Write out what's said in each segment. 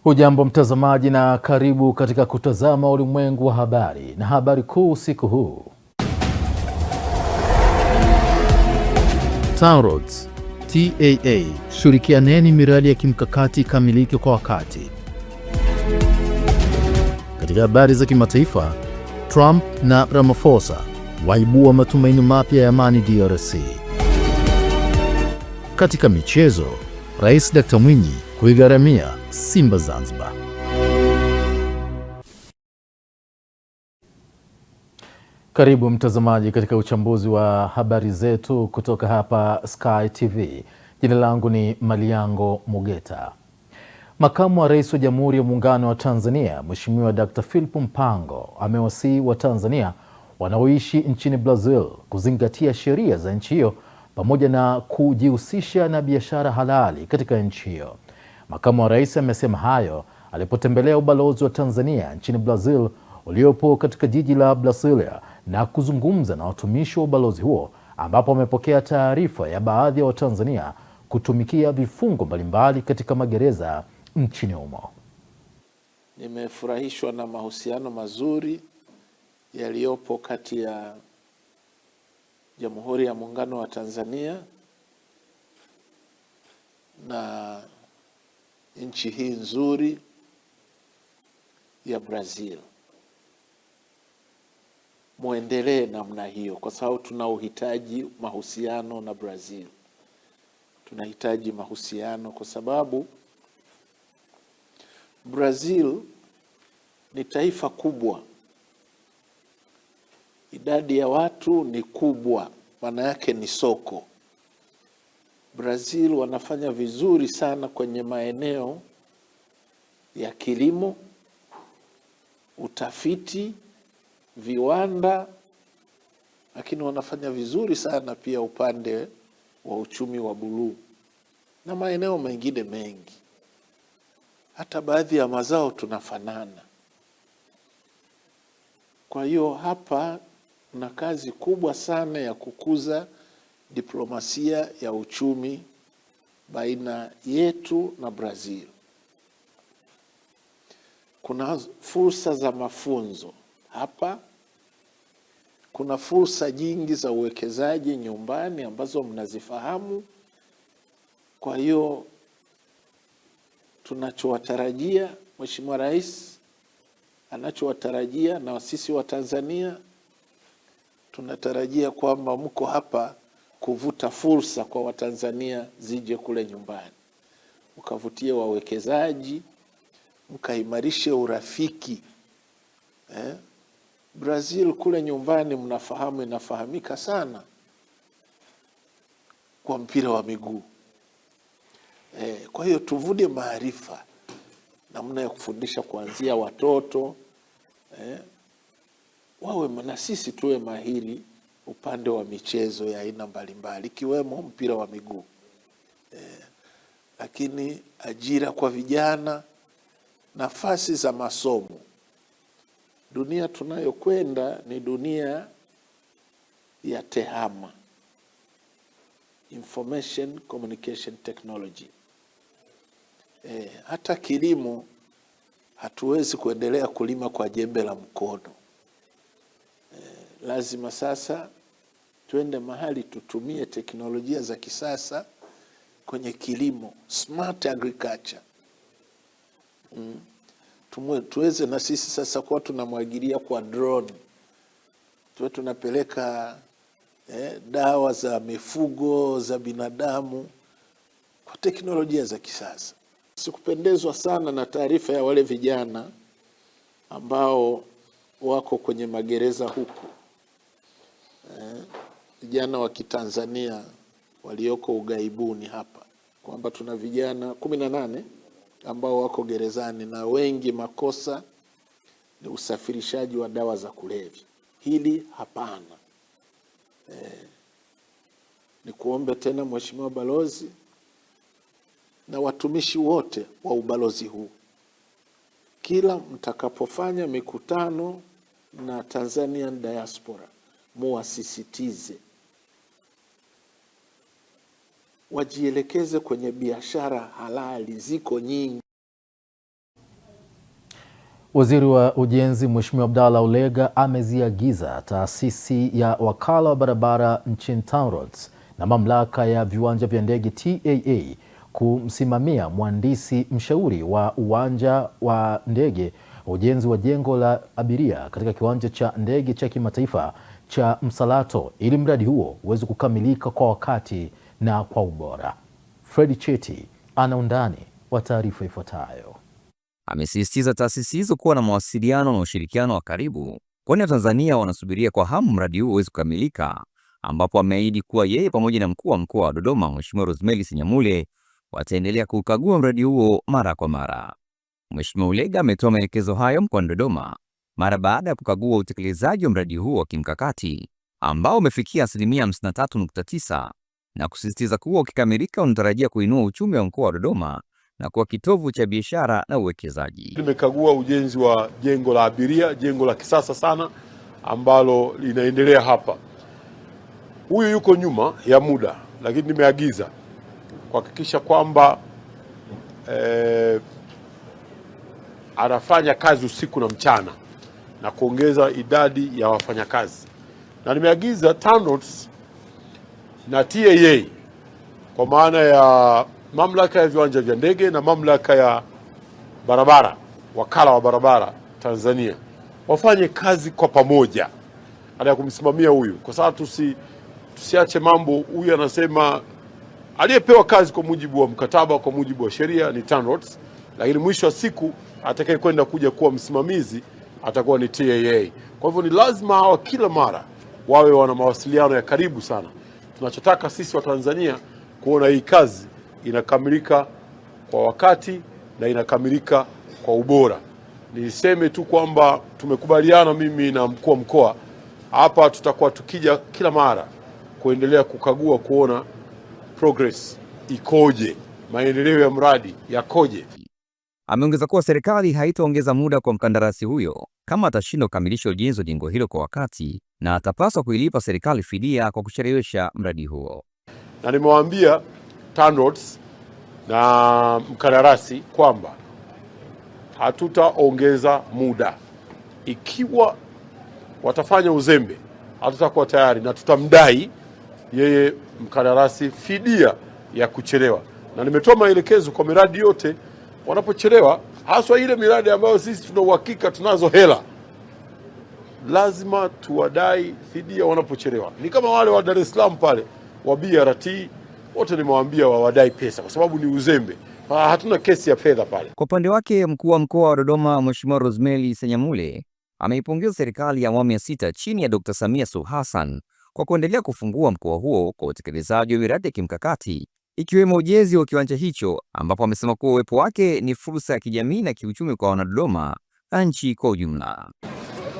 Hujambo mtazamaji na karibu katika kutazama ulimwengu wa habari na habari kuu usiku huu. TANROADS, TAA, shirikianeni miradi ya kimkakati ikamilike kwa wakati. Katika habari za kimataifa, Trump na Ramaphosa waibua matumaini mapya ya amani DRC. Katika michezo, Rais Dr. Mwinyi kuigharamia Simba Zanzibar. Karibu mtazamaji katika uchambuzi wa habari zetu kutoka hapa Sky TV. Jina langu ni Maliango Mugeta. Makamu wa Rais wa Jamhuri ya Muungano wa Tanzania, Mheshimiwa Dr. Philip Mpango amewasihi wa Tanzania wanaoishi nchini Brazil kuzingatia sheria za nchi hiyo pamoja na kujihusisha na biashara halali katika nchi hiyo. Makamu wa Rais amesema hayo alipotembelea ubalozi wa Tanzania nchini Brazil uliopo katika jiji la Brasilia na kuzungumza na watumishi wa ubalozi huo, ambapo amepokea taarifa ya baadhi ya Watanzania kutumikia vifungo mbalimbali katika magereza nchini humo. Nimefurahishwa na mahusiano mazuri yaliyopo kati ya Jamhuri ya Muungano wa Tanzania na nchi hii nzuri ya Brazil. Muendelee namna hiyo, kwa sababu tuna uhitaji mahusiano na Brazil. Tunahitaji mahusiano kwa sababu Brazil ni taifa kubwa, idadi ya watu ni kubwa, maana yake ni soko. Brazil wanafanya vizuri sana kwenye maeneo ya kilimo, utafiti, viwanda, lakini wanafanya vizuri sana pia upande wa uchumi wa buluu na maeneo mengine mengi. Hata baadhi ya mazao tunafanana. Kwa hiyo hapa kuna kazi kubwa sana ya kukuza diplomasia ya uchumi baina yetu na Brazil. Kuna fursa za mafunzo hapa. Kuna fursa nyingi za uwekezaji nyumbani ambazo mnazifahamu. Kwa hiyo tunachowatarajia, Mheshimiwa Rais anachowatarajia na sisi wa Tanzania tunatarajia kwamba mko hapa kuvuta fursa kwa Watanzania zije kule nyumbani, mkavutie wawekezaji, mkaimarishe urafiki. Brazil kule nyumbani mnafahamu, inafahamika sana kwa mpira wa miguu. Kwa hiyo tuvune maarifa namna ya kufundisha kuanzia watoto, wawe na sisi tuwe mahiri upande wa michezo ya aina mbalimbali ikiwemo mpira wa miguu. Lakini ajira kwa vijana, nafasi za masomo. Dunia tunayokwenda ni dunia ya tehama, information communication technology. Hata kilimo hatuwezi kuendelea kulima kwa jembe la mkono. Lazima sasa tuende mahali tutumie teknolojia za kisasa kwenye kilimo, smart agriculture. Tuweze na sisi sasa kuwa tunamwagilia kwa drone. Tuwe tunapeleka dawa za mifugo, za binadamu kwa teknolojia za kisasa. Sikupendezwa sana na taarifa ya wale vijana ambao wako kwenye magereza huku. Vijana wa Kitanzania walioko ugaibuni hapa, kwamba tuna vijana 18 ambao wako gerezani na wengi makosa ni usafirishaji wa dawa za kulevya. Hili hapana. Ni kuombe tena Mheshimiwa Balozi na watumishi wote wa ubalozi huu, kila mtakapofanya mikutano na Tanzanian diaspora, muwasisitize wajielekeze kwenye biashara halali, ziko nyingi. Waziri wa Ujenzi Mheshimiwa Abdallah Ulega ameziagiza taasisi ya wakala wa barabara nchini TANROADS na mamlaka ya viwanja vya ndege TAA kumsimamia mhandisi mshauri wa uwanja wa ndege ujenzi wa jengo la abiria katika kiwanja cha ndege cha kimataifa cha Msalato ili mradi huo uweze kukamilika kwa wakati na kwa ubora. Fred Cheti ana undani wa taarifa ifuatayo. Amesisitiza taasisi hizo kuwa na mawasiliano na ushirikiano wa karibu, kwani Tanzania wanasubiria kwa hamu mradi huo uweze kukamilika, ambapo ameahidi kuwa yeye pamoja na mkuu wa mkoa wa Dodoma Mheshimiwa Rosemary Senyamule wataendelea kukagua mradi huo mara kwa mara. Mheshimiwa Ulega ametoa maelekezo hayo mkoani Dodoma mara baada ya kukagua utekelezaji wa mradi huo wa kimkakati ambao umefikia 53.9 na kusisitiza kuwa ukikamilika unatarajia kuinua uchumi wa mkoa wa Dodoma na kuwa kitovu cha biashara na uwekezaji. Nimekagua ujenzi wa jengo la abiria, jengo la kisasa sana ambalo linaendelea hapa. Huyu yuko nyuma ya muda, lakini nimeagiza kuhakikisha kwamba anafanya kazi usiku na mchana na kuongeza idadi ya wafanyakazi. Na nimeagiza TANROADS na TAA kwa maana ya mamlaka ya viwanja vya ndege na mamlaka ya barabara, wakala wa barabara Tanzania, wafanye kazi kwa pamoja ya kumsimamia huyu, kwa sababu tusiache mambo. Huyu anasema aliyepewa kazi kwa mujibu wa mkataba, kwa mujibu wa sheria ni TANROADS, lakini mwisho wa siku atakaye kwenda kuja kuwa msimamizi atakuwa ni TAA. Kwa hivyo ni lazima hawa kila mara wawe wana mawasiliano ya karibu sana. Tunachotaka sisi wa Tanzania kuona hii kazi inakamilika kwa wakati na inakamilika kwa ubora. Niseme tu kwamba tumekubaliana mimi na mkuu wa mkoa hapa, tutakuwa tukija kila mara kuendelea kukagua kuona progress ikoje, maendeleo ya mradi yakoje. Ameongeza kuwa serikali haitaongeza muda kwa mkandarasi huyo kama atashindwa kukamilisha ujenzi wa jengo hilo kwa wakati, na atapaswa kuilipa serikali fidia kwa kuchelewesha mradi huo. Na nimewaambia TANROADS na mkandarasi kwamba hatutaongeza muda. Ikiwa watafanya uzembe, hatutakuwa tayari na tutamdai yeye mkandarasi fidia ya kuchelewa. Na nimetoa maelekezo kwa miradi yote wanapochelewa, haswa ile miradi ambayo sisi tuna uhakika tunazo hela, lazima tuwadai fidia wanapochelewa. Ni kama wale wa Dar es Salaam pale wa BRT, wote nimewaambia wawadai pesa kwa sababu ni uzembe. Hatuna kesi ya fedha pale. Kwa upande wake, mkuu wa mkoa wa Dodoma Mheshimiwa Rosemary Senyamule ameipongeza serikali ya awamu ya 6 chini ya Dr. Samia Suluhu Hassan kwa kuendelea kufungua mkoa huo kwa utekelezaji wa miradi ya kimkakati ikiwemo ujenzi wa kiwanja hicho, ambapo amesema kuwa uwepo wake ni fursa ya kijamii na kiuchumi kwa wanadodoma na nchi kwa ujumla.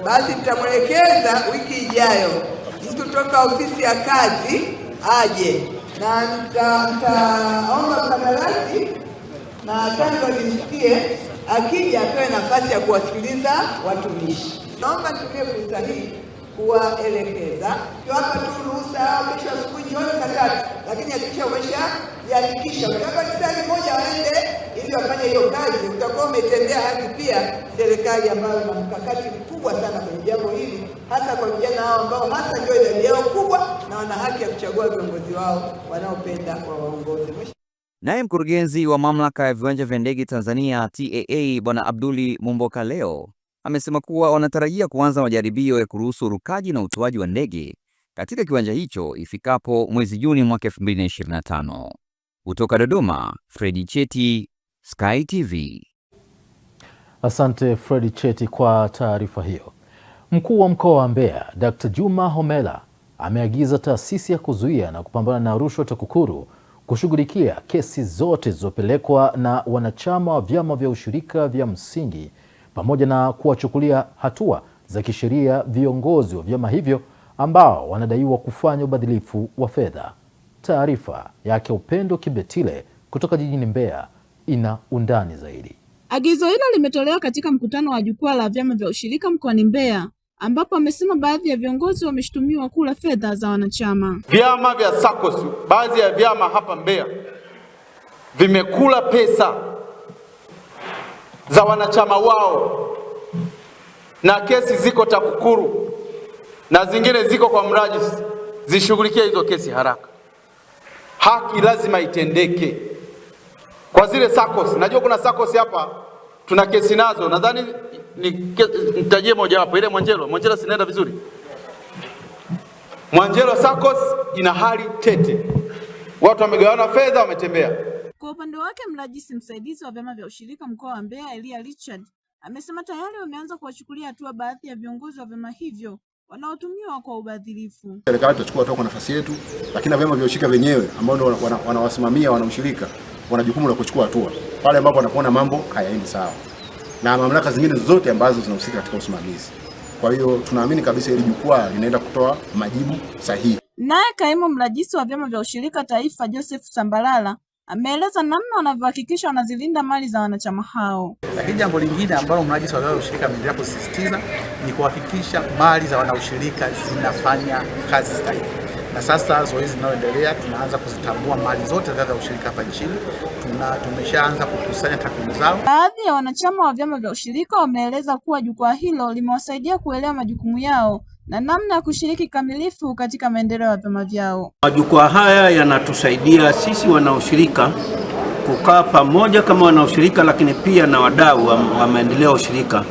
Basi tutamwelekeza wiki ijayo mtu kutoka ofisi ya kazi aje, na nitaomba mkandarasi na TANROADS nisikie, akija apewe nafasi ya kuwasikiliza watumishi. Naomba nitumie fursa hii kuwaelekeza, kiwapa tu ruhusa kesho asubuhi jioni saa 3, lakini hakikisha umeshajiandikisha. Utaka lisali moja waende ili wafanye hiyo kazi, utakuwa umetendea haki pia serikali ambayo ina mkakati mkubwa sana kwenye jambo hili, hasa kwa vijana hao ambao hasa ndio idadi yao kubwa na wana haki ya kuchagua viongozi wao wanaopenda kwa waongozi. Naye mkurugenzi wa mamlaka ya viwanja vya ndege Tanzania TAA Bwana Abduli Mumboka leo amesema kuwa wanatarajia kuanza majaribio ya kuruhusu urukaji na utoaji wa ndege katika kiwanja hicho ifikapo mwezi Juni mwaka 2025. Kutoka Dodoma, Fred Cheti, Sky TV. Asante Fred Cheti kwa taarifa hiyo. Mkuu wa mkoa wa Mbeya Dr. Juma Homera ameagiza taasisi ya kuzuia na kupambana na rushwa TAKUKURU kushughulikia kesi zote zilizopelekwa na wanachama wa vyama vya ushirika vya msingi pamoja na kuwachukulia hatua za kisheria viongozi wa vyama hivyo ambao wanadaiwa kufanya ubadhilifu wa fedha. Taarifa yake Upendo Kibetile kutoka jijini Mbeya ina undani zaidi. Agizo hilo limetolewa katika mkutano wa jukwaa la vyama vya ushirika mkoani Mbeya, ambapo amesema baadhi ya viongozi wameshutumiwa kula fedha za wanachama. Vyama vya SACCOS, baadhi ya vyama hapa Mbeya vimekula pesa za wanachama wao na kesi ziko TAKUKURU na zingine ziko kwa mrajisi, zishughulikie hizo kesi haraka. Haki lazima itendeke kwa zile SACCOS. Najua kuna SACCOS hapa tuna kesi nazo, nadhani nitajie moja wapo, ile Mwanjelo sinaenda vizuri. Mwanjelo SACCOS ina hali tete, watu wamegawana fedha, wametembea. Kwa upande wake, mrajisi msaidizi wa vyama vya ushirika mkoa wa Mbeya, Elia Richard, amesema tayari wameanza kuwachukulia hatua baadhi ya viongozi wa vyama hivyo wanaotumiwa kwa ubadhirifu. Serikali tutachukua hatua kwa nafasi yetu, lakini vyama vya ushirika wenyewe ambao ndio wanawasimamia wanaushirika wana jukumu la kuchukua hatua pale ambapo wanapoona mambo hayaendi sawa, na mamlaka zingine zote ambazo zinahusika katika usimamizi. Kwa hiyo tunaamini kabisa hili jukwaa linaenda kutoa majibu sahihi. Naye kaimu mrajisi wa vyama vya ushirika taifa, Joseph Sambalala, ameeleza namna wanavyohakikisha wanazilinda mali za wanachama hao. Lakini jambo lingine ambalo mrajisi wa vyama vya ushirika ameendelea kusisitiza ni kuhakikisha mali za wanaushirika zinafanya kazi stahiki. Na sasa zoezi linaloendelea, tunaanza kuzitambua mali zote za ushirika hapa nchini. Tumeshaanza kukusanya takwimu zao. Baadhi ya wanachama wa vyama vya ushirika wameeleza kuwa jukwaa hilo limewasaidia kuelewa majukumu yao na namna ya kushiriki kamilifu katika maendeleo ya vyama vyao. Majukwaa haya yanatusaidia sisi wanaushirika kukaa pamoja kama wanaushirika, lakini pia na wadau wa maendeleo ya ushirika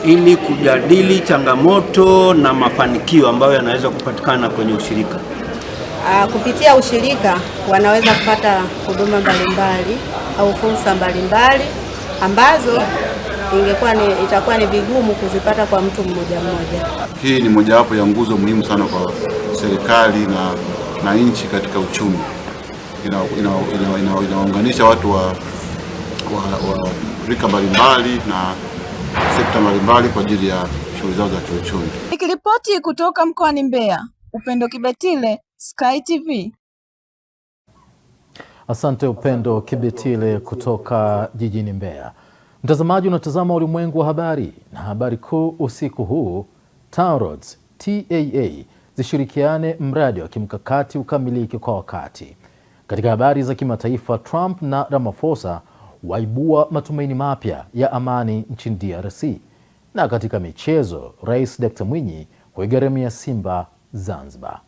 ili kujadili changamoto na mafanikio ambayo yanaweza kupatikana kwenye ushirika. Kupitia ushirika wanaweza kupata huduma mbalimbali au fursa mbalimbali ambazo itakuwa ni vigumu kuzipata kwa mtu mmoja mmoja. Hii ni mojawapo ya nguzo muhimu sana kwa serikali na nchi katika uchumi. Inaunganisha watu wa rika mbalimbali na sekta mbalimbali kwa ajili ya shughuli zao za kiuchumi. Nikiripoti kutoka mkoani Mbeya, Upendo Kibetile, Sky TV. Asante Upendo Kibetile kutoka jijini Mbeya. Mtazamaji, unatazama Ulimwengu wa Habari, na habari kuu usiku huu: TANROADS TAA zishirikiane mradi wa kimkakati ukamilike kwa wakati. Katika habari za kimataifa, Trump na Ramaphosa waibua matumaini mapya ya amani nchini DRC. Na katika michezo, Rais Dr. Mwinyi huigharamia Simba Zanzibar.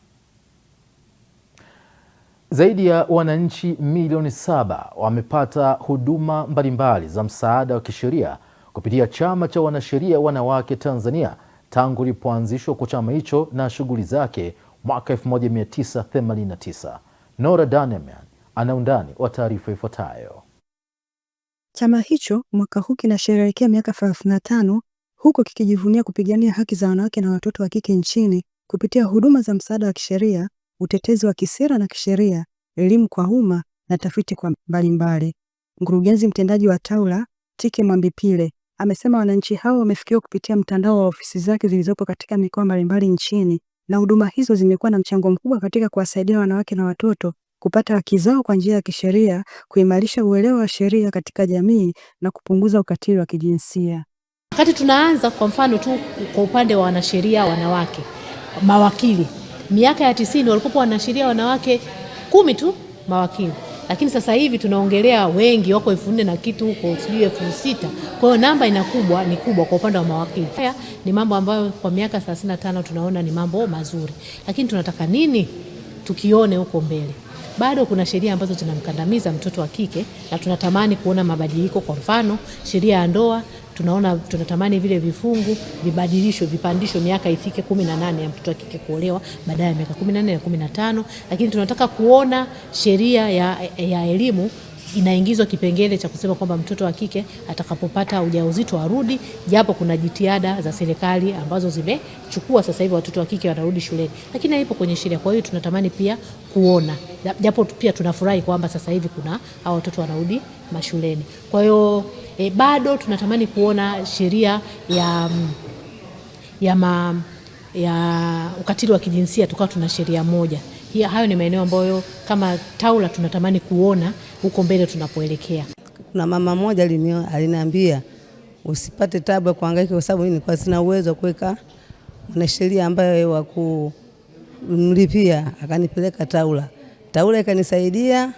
Zaidi ya wananchi milioni 7 wamepata huduma mbalimbali za msaada wa kisheria kupitia Chama cha Wanasheria Wanawake Tanzania tangu ilipoanzishwa kwa chama hicho na shughuli zake mwaka 1989. Nora Daneman ana undani wa taarifa ifuatayo. Chama hicho mwaka huu kinasherehekea miaka 35 huko kikijivunia kupigania haki za wanawake na watoto wa kike nchini kupitia huduma za msaada wa kisheria, utetezi wa kisera na kisheria, elimu kwa umma na tafiti kwa mbalimbali. Mkurugenzi mtendaji wa TAWLA, Tike Mwambipile, amesema wananchi hao wamefikiwa kupitia mtandao wa ofisi zake zilizopo katika mikoa mbalimbali nchini, na huduma hizo zimekuwa na mchango mkubwa katika kuwasaidia wanawake na watoto kupata haki zao kwa njia ya kisheria, kuimarisha uelewa wa sheria katika jamii na kupunguza ukatili wa kijinsia. Wakati tunaanza, kwa mfano tu kwa upande wa wanasheria wanawake, mawakili, miaka ya 90 walikuwa wanasheria wanawake 10 tu mawakili, lakini sasa hivi tunaongelea wengi, wako 4,000 na kitu huko, sijui 6,000. Kwa hiyo namba ni kubwa kwa upande wa mawakili. Haya ni mambo ambayo kwa miaka 35 tunaona ni mambo mazuri, lakini tunataka nini tukione huko mbele? Bado kuna sheria ambazo zinamkandamiza mtoto wa kike na tunatamani kuona mabadiliko. Kwa mfano, sheria ya ndoa tunatamani vile vifungu vibadilishwe, vipandishwe, miaka ifike 18 ya mtoto wa kike kuolewa badala ya miaka 14 na 15. Lakini tunataka kuona sheria ya elimu inaingizwa kipengele cha kusema kwamba mtoto wa kike atakapopata ujauzito arudi, japo kuna jitihada za serikali ambazo zimechukua sasa hivi watoto wa kike wanarudi shuleni, lakini haipo kwenye sheria. Kwa hiyo tunatamani pia kuona, japo pia tunafurahi kwamba sasa hivi kuna hao watoto wanarudi mashuleni. Kwa hiyo bado tunatamani kuona sheria ya ukatili wa kijinsia, tukawa tuna sheria moja. Hayo ni maeneo ambayo kama TAWLA tunatamani kuona huko mbele tunapoelekea. Kuna mama mmoja aliniambia usipate tabu ya kuhangaika, kwa sababu nilikuwa sina uwezo wa kuweka mwanasheria ambaye wa kumlipia, akanipeleka TAWLA. TAWLA ikanisaidia,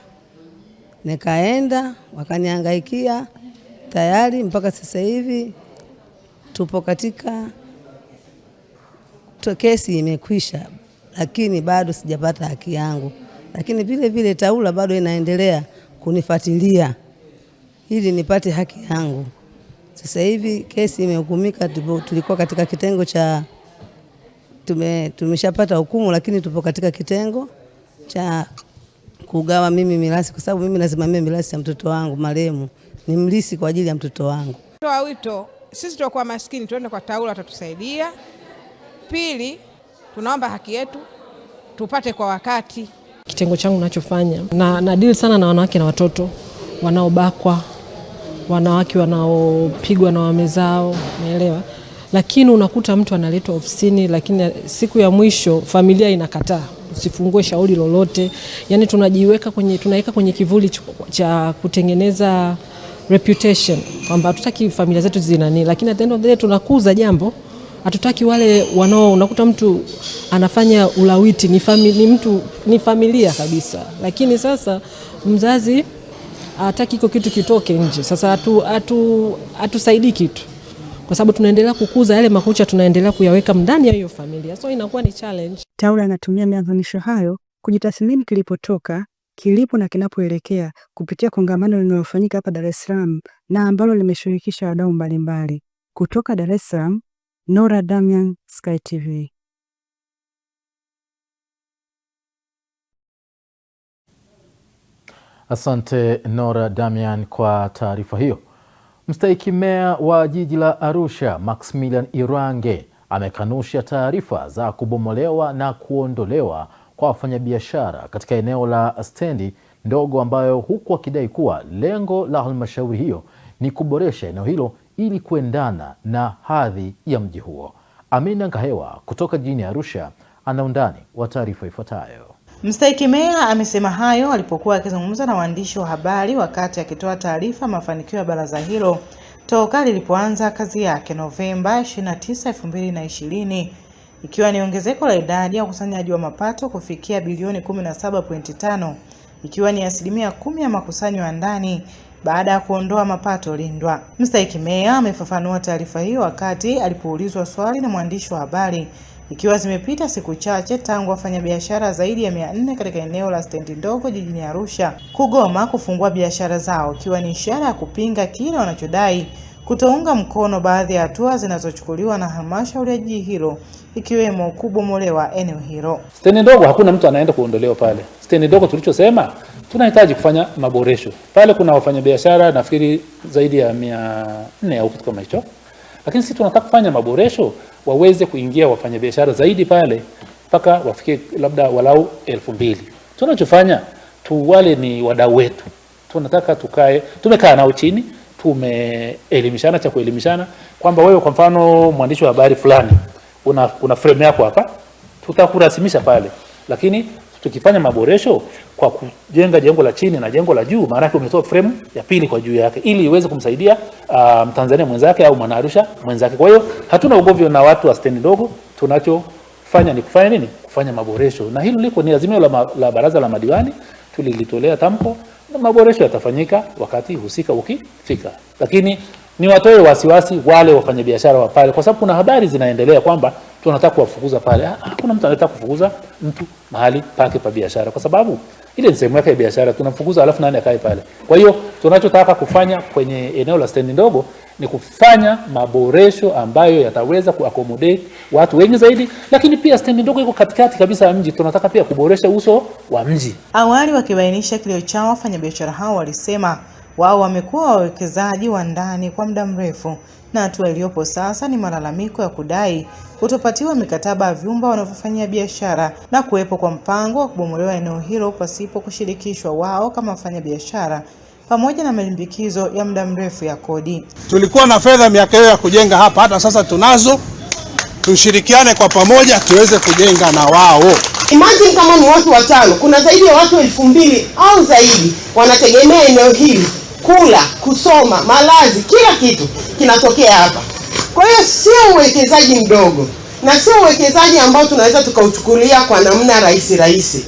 nikaenda, wakanihangaikia tayari mpaka sasa hivi tupo katika kesi imekwisha, lakini bado sijapata haki yangu, lakini vile vile TAWLA bado inaendelea kunifuatilia ili nipate haki yangu. Sasa hivi kesi imehukumika, tulikuwa katika kitengo cha tumeshapata hukumu, lakini tupo katika kitengo cha kugawa mimi mirathi, kwa sababu mimi nasimamia mirathi ya mtoto wangu marehemu, ni mlisi kwa ajili ya mtoto wangu. Toa wito, sisi tulikuwa maskini tuende kwa TAWLA, watatusaidia. Pili, tunaomba haki yetu tupate kwa wakati. Kitengo changu ninachofanya na deal sana na wanawake na watoto wanaobakwa, wanawake wanaopigwa na waume zao, umeelewa? Lakini unakuta mtu analetwa ofisini, lakini siku ya mwisho familia inakataa usifungue shauri lolote. Yani tunaweka kwenye kivuli cha kutengeneza reputation kwamba hatutaki familia zetu zinani, lakini at the end of the day tunakuza jambo. Hatutaki wale unakuta mtu anafanya ulawiti ni familia kabisa, lakini sasa mzazi hataki iko kitu kitoke nje. Sasa hatusaidii kitu, kwa sababu tunaendelea kukuza yale makucha, tunaendelea kuyaweka ndani ya hiyo familia, so inakuwa ni challenge. TAWLA anatumia maadhimisho hayo kujitathmini kilipotoka, kilipo na kinapoelekea kupitia kongamano linalofanyika hapa Dar es Salaam na ambalo limeshirikisha wadau mbalimbali. Kutoka Dar es Salaam, Nora Damian, Sky TV. Asante Nora Damian kwa taarifa hiyo. Mstahiki meya wa jiji la Arusha, Maximilian Irange, amekanusha taarifa za kubomolewa na kuondolewa kwa wafanyabiashara katika eneo la stendi ndogo, ambayo huku akidai kuwa lengo la halmashauri hiyo ni kuboresha eneo hilo ili kuendana na hadhi ya mji huo. Amina Ngahewa kutoka jijini Arusha ana undani wa taarifa ifuatayo. Mstahiki meya amesema hayo alipokuwa akizungumza na waandishi wa habari wakati akitoa taarifa mafanikio ya baraza hilo toka lilipoanza kazi yake Novemba 29, 2020, ikiwa ni ongezeko la idadi ya ukusanyaji wa mapato kufikia bilioni 17.5, ikiwa ni 10% ya makusanyo ya ndani baada ya kuondoa mapato lindwa. Mstahiki meya amefafanua taarifa hiyo wakati alipoulizwa swali na mwandishi wa habari, ikiwa zimepita siku chache tangu wafanyabiashara zaidi ya 400 katika eneo la stendi ndogo jijini Arusha kugoma kufungua biashara zao, ikiwa ni ishara ya kupinga kile wanachodai kutounga mkono baadhi ya hatua zinazochukuliwa na halmashauri ya jiji hilo, ikiwemo kubomolewa eneo hilo. Stendi ndogo hakuna mtu anaenda kuondolewa pale. Stendi ndogo tulichosema tunahitaji kufanya maboresho. Pale kuna wafanyabiashara nafikiri zaidi ya 400 au kitu kama hicho. Lakini sisi tunataka kufanya maboresho waweze kuingia wafanyabiashara zaidi pale mpaka wafike labda walau 2000. Tunachofanya wale ni wadau wetu. Tunataka tumekaa nao chini, tumeelimishana cha kuelimishana kwamba wewe kwa mfano mwandishi wa habari fulani una frame yako hapa, tutakurasimisha pale. Lakini tukifanya maboresho kwa kujenga jengo la chini na jengo la juu, maana yake umetoa frame ya pili kwa juu yake ili iweze kumsaidia Mtanzania mwenzake au Mwanaarusha mwenzake. Kwa hiyo hatuna ugomvi na watu wa stendi ndogo, tunachofanya ni kufanya nini? Kufanya maboresho. Na hilo liko ni azimio la baraza la madiwani, tulilitolea tamko na maboresho yatafanyika wakati husika ukifika. Lakini ni watoe wasiwasi wale wafanyabiashara wa pale, kwa sababu kuna habari zinaendelea kwamba tunataka kuwafukuza pale. Hakuna mtu anataka kufukuza mtu mahali pake pa biashara, kwa sababu ile ni sehemu yake ya biashara. Tunamfukuza alafu nani akae pale? Kwa hiyo tunachotaka kufanya kwenye eneo la stendi ndogo ni kufanya maboresho ambayo yataweza kuaccommodate watu wengi zaidi, lakini pia stendi ndogo iko katikati kabisa ya mji, tunataka pia kuboresha uso wa mji. Awali wakibainisha kilio chao, wafanyabiashara hao walisema wao wamekuwa wawekezaji wa ndani kwa muda mrefu na hatua iliyopo sasa ni malalamiko ya kudai kutopatiwa mikataba ya vyumba wanavyofanyia biashara na kuwepo kwa mpango wa kubomolewa eneo hilo pasipo kushirikishwa wao kama wafanyabiashara, pamoja na malimbikizo ya muda mrefu ya kodi. Tulikuwa na fedha miaka hiyo ya kujenga hapa, hata sasa tunazo. Tushirikiane kwa pamoja tuweze kujenga na wao. Imagine kama ni watu 5, kuna zaidi ya watu 2000 au zaidi wanategemea eneo hili, kula, kusoma, malazi, kila kitu kinatokea hapa. Kwa hiyo sio uwekezaji mdogo na sio uwekezaji ambao tunaweza tukauchukulia kwa namna rahisi.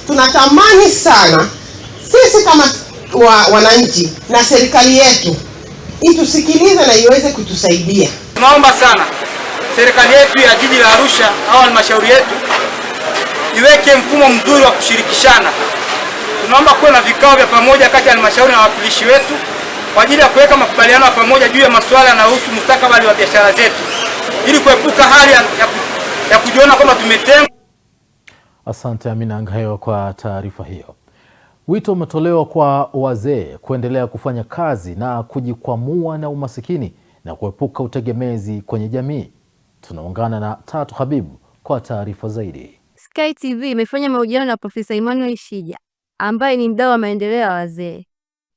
Tunatamani sana sisi kama wananchi na serikali yetu itusikilize na iweze kutusaidia. tunaomba sana serikali yetu ya jiji la Arusha au halmashauri yetu iweke mfumo mzuri wa kushirikishana. Tunaomba kuwe na vikao vya pamoja kati ya halmashauri na wawakilishi wetu kwa ajili ya kuweka makubaliano ya pamoja juu ya masuala yanayohusu mustakabali wa biashara zetu ili kuepuka hali ya kujiona kwamba tumetengwa. Asante Amina Ngayo kwa taarifa hiyo. Wito umetolewa kwa wazee kuendelea kufanya kazi na kujikwamua na umasikini na kuepuka utegemezi kwenye jamii. Tunaungana na Tatu Habibu kwa taarifa zaidi. Sky TV imefanya mahojiano na Profesa Emmanuel Shija ambaye ni mdau wa maendeleo ya wazee.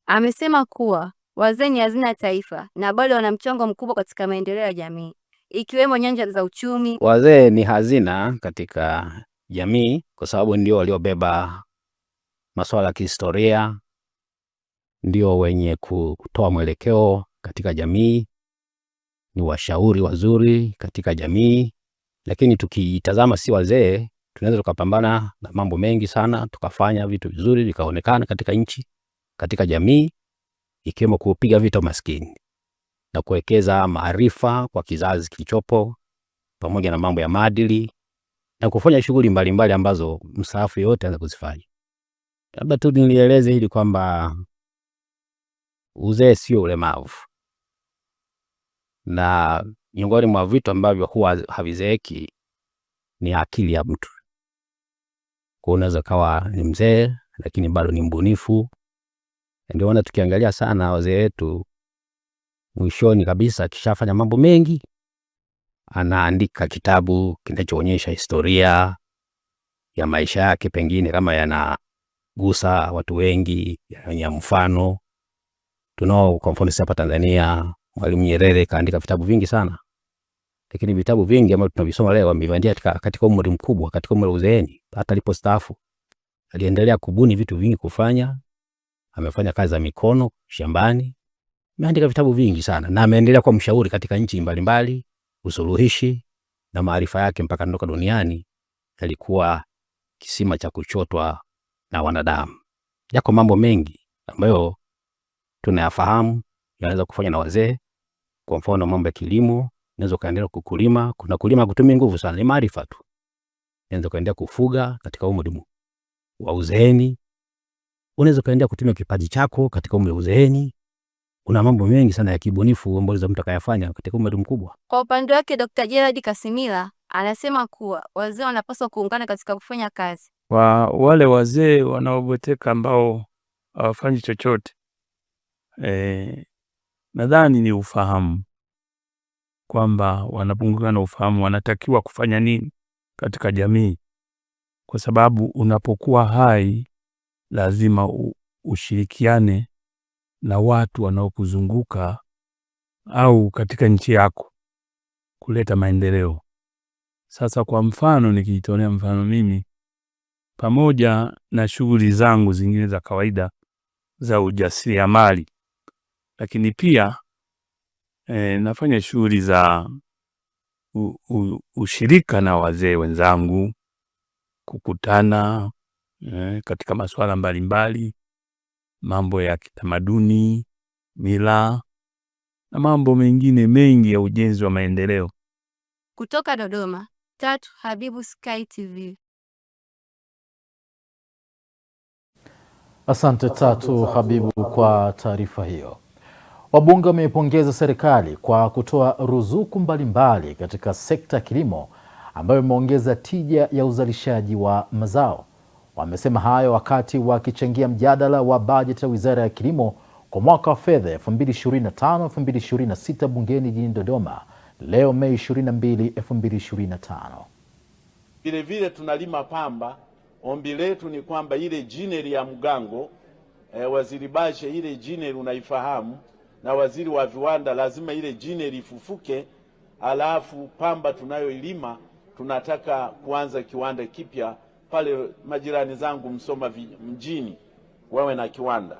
Amesema kuwa wazee ni hazina ya taifa na bado wana mchango mkubwa katika maendeleo ya jamii, ikiwemo nyanja za uchumi. Wazee ni hazina katika jamii kwa sababu ndio waliobeba masuala ya kihistoria, ndio wenye kutoa mwelekeo katika jamii, ni washauri wazuri katika jamii. Lakini tukitazama si wazee, tunaweza tukapambana na mambo mengi sana, tukafanya vitu vizuri vikaonekana katika nchi, katika jamii, ikiwemo kupiga vita umaskini na kuwekeza maarifa kwa kizazi kilichopo pamoja na mambo ya maadili na kufanya shughuli mbalimbali ambazo mstaafu yote anaweza kuzifanya. Labda tu nilieleze hili kwamba uzee sio ulemavu, na miongoni mwa vitu ambavyo huwa havizeeki ni akili ya mtu. Kwa unaweza kawa ni mzee lakini bado ni mbunifu. Ndio maana tukiangalia sana wazee wetu, mwishoni kabisa akishafanya mambo mengi anaandika kitabu kinachoonyesha historia ya maisha yake, pengine kama yanagusa watu wengi, ya mfano. Tunao kwa mfano hapa Tanzania Mwalimu Nyerere kaandika vitabu vingi sana, lakini vitabu vingi ambavyo tunavisoma leo ameviandika katika umri mkubwa, katika umri wa uzeeni. Hata alipostaafu aliendelea kubuni vitu vingi kufanya. Amefanya kazi za mikono shambani, ameandika vitabu vingi sana, na ameendelea kuwa mshauri katika nchi mbalimbali, usuluhishi, na maarifa yake mpaka ndoka duniani yalikuwa kisima cha kuchotwa na wanadamu. Yako mambo mengi ambayo tunayafahamu yanaweza kufanya na wazee. Kwa mfano mambo ya kilimo, unaweza kaendelea kukulima. Kuna kulima kutumia nguvu sana, ni maarifa tu. Unaweza kaendelea kufuga katika umri wa uzeeni. Unaweza kaendelea kutumia kipaji chako katika umri wa uzeeni. Kuna mambo mengi sana ya kibunifu ambayo mtu akayafanya katika umri mkubwa. Kwa upande wake Dr. Gerald Kasimila anasema kuwa wazee wanapaswa kuungana katika kufanya kazi. Kwa wale wazee wanaobweteka ambao hawafanyi chochote, nadhani ni ufahamu kwamba wanapunguka na ufahamu, wanatakiwa kufanya nini katika jamii, kwa sababu unapokuwa hai lazima ushirikiane na watu wanaokuzunguka au katika nchi yako kuleta maendeleo. Sasa kwa mfano, nikijitolea mfano mimi, pamoja na shughuli zangu zingine za kawaida za ujasiriamali, lakini pia nafanya shughuli za ushirika na wazee wenzangu, kukutana katika masuala mbalimbali, mambo ya kitamaduni, mila na mambo mengine mengi ya ujenzi wa maendeleo. Kutoka Dodoma, Tatu Habibu, Sky TV. Asante Tatu Habibu kwa taarifa hiyo. Wabunge wameipongeza serikali kwa kutoa ruzuku mbalimbali katika sekta ya kilimo ambayo imeongeza tija ya uzalishaji wa mazao. Wamesema hayo wakati wakichangia mjadala wa bajeti ya Wizara ya Kilimo kwa mwaka wa fedha 2025-2026 bungeni jijini Dodoma leo Mei 22, 2025. Vile vile tunalima pamba. Ombi letu ni kwamba ile jineri ya mgango, Waziri Bashe, ile jineri unaifahamu, na waziri wa viwanda, lazima ile jineri ifufuke. Alafu pamba tunayoilima tunataka kuanza kiwanda kipya pale. Majirani zangu Msoma mjini wawe na kiwanda.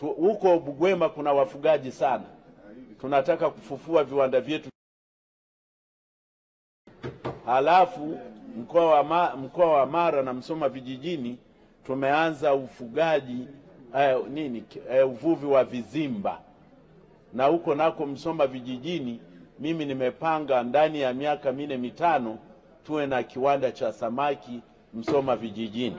Huko Bugwema kuna wafugaji sana, tunataka kufufua viwanda vyetu. Halafu mkoa wa Mara na Msoma vijijini tumeanza ufugaji uvuvi wa vizimba, na huko nako Msoma vijijini mimi nimepanga ndani ya miaka 4-5 tuwe na kiwanda cha samaki Msoma vijijini.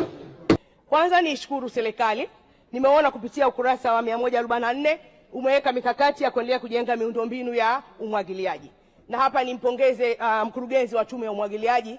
Kwanza nishukuru serikali, nimeona kupitia ukurasa wa 144 umeweka mikakati ya kuendelea kujenga miundombinu ya umwagiliaji. Na hapa nimpongeze mkurugenzi wa tume ya umwagiliaji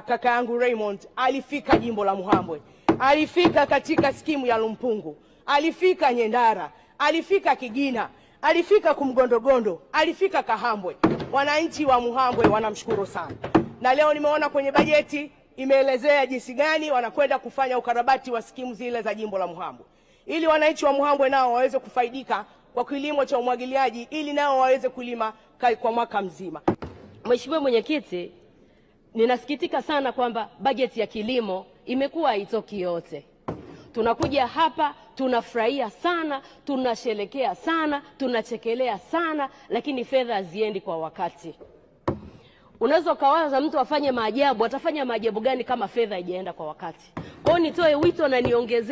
kaka yangu Raymond. Alifika jimbo la Muhambwe, alifika katika skimu ya Lumpungu, alifika Nyendara, alifika Kigina, alifika Kumgondogondo, alifika Kahambwe. Wananchi wa Muhambwe wanamshukuru sana. Na leo nimeona kwenye bajeti imeelezea jinsi gani wanakwenda kufanya ukarabati wa skimu zile za jimbo la Muhambwe, ili wananchi wa Muhambwe nao waweze kufaidika kwa kilimo cha umwagiliaji, ili nao waweze kulima kwa mwaka mzima. Mheshimiwa Mwenyekiti, ninasikitika sana kwamba bajeti ya kilimo imekuwa haitoki yote. Tunakuja hapa, tunafurahia sana, tunasherekea sana, tunachekelea sana, lakini fedha haziendi kwa wakati. Unaweza ukawaza mtu afanye maajabu, atafanya maajabu gani kama fedha haijaenda kwa wakati? Kwa hiyo nitoe wito na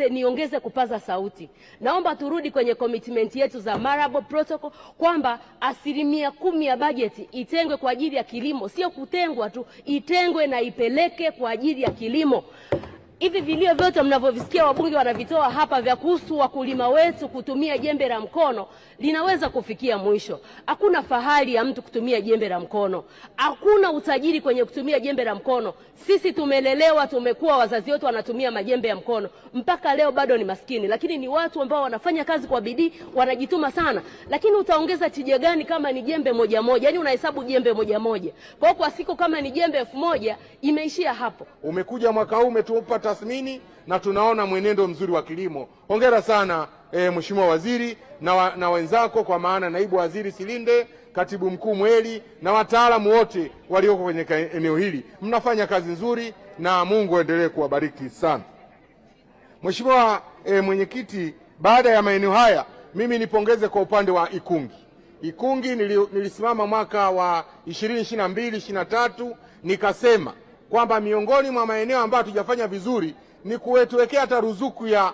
niongeze kupaza sauti. Naomba turudi kwenye commitment yetu za Marable Protocol kwamba 10% ya bajeti itengwe kwa ajili ya kilimo, sio kutengwa tu, itengwe na ipeleke kwa ajili ya kilimo. Hivi vilio vyote mnavyovisikia wabunge wanavitoa hapa vya kuhusu wakulima wetu kutumia jembe la mkono linaweza kufikia mwisho. Hakuna fahari ya mtu kutumia jembe la mkono. Hakuna utajiri kwenye kutumia jembe la mkono. Sisi tumelelewa, tumekuwa wazazi wetu wanatumia majembe ya mkono. Mpaka leo bado ni maskini, lakini ni watu ambao wanafanya kazi kwa bidii, wanajituma sana. Lakini utaongeza tija gani kama ni jembe moja moja? Yaani unahesabu jembe moja moja. Kwa siku kama ni jembe 1000 imeishia hapo. Umekuja mwaka huu umetupa tathmini na tunaona mwenendo mzuri wa kilimo. Hongera sana Mheshimiwa Waziri na wenzako, kwa maana Naibu Waziri Silinde, Katibu Mkuu Mweli na wataalamu wote walioko kwenye eneo hili. Mnafanya kazi nzuri na Mungu aendelee kuwabariki sana. Mheshimiwa Mwenyekiti, baada ya maeneo haya mimi nipongeze kwa upande wa Ikungi. Ikungi nilisimama mwaka wa 2022-2023 nikasema kwamba miongoni mwa maeneo ambayo hatujafanya vizuri ni kutuwekea hata ruzuku ya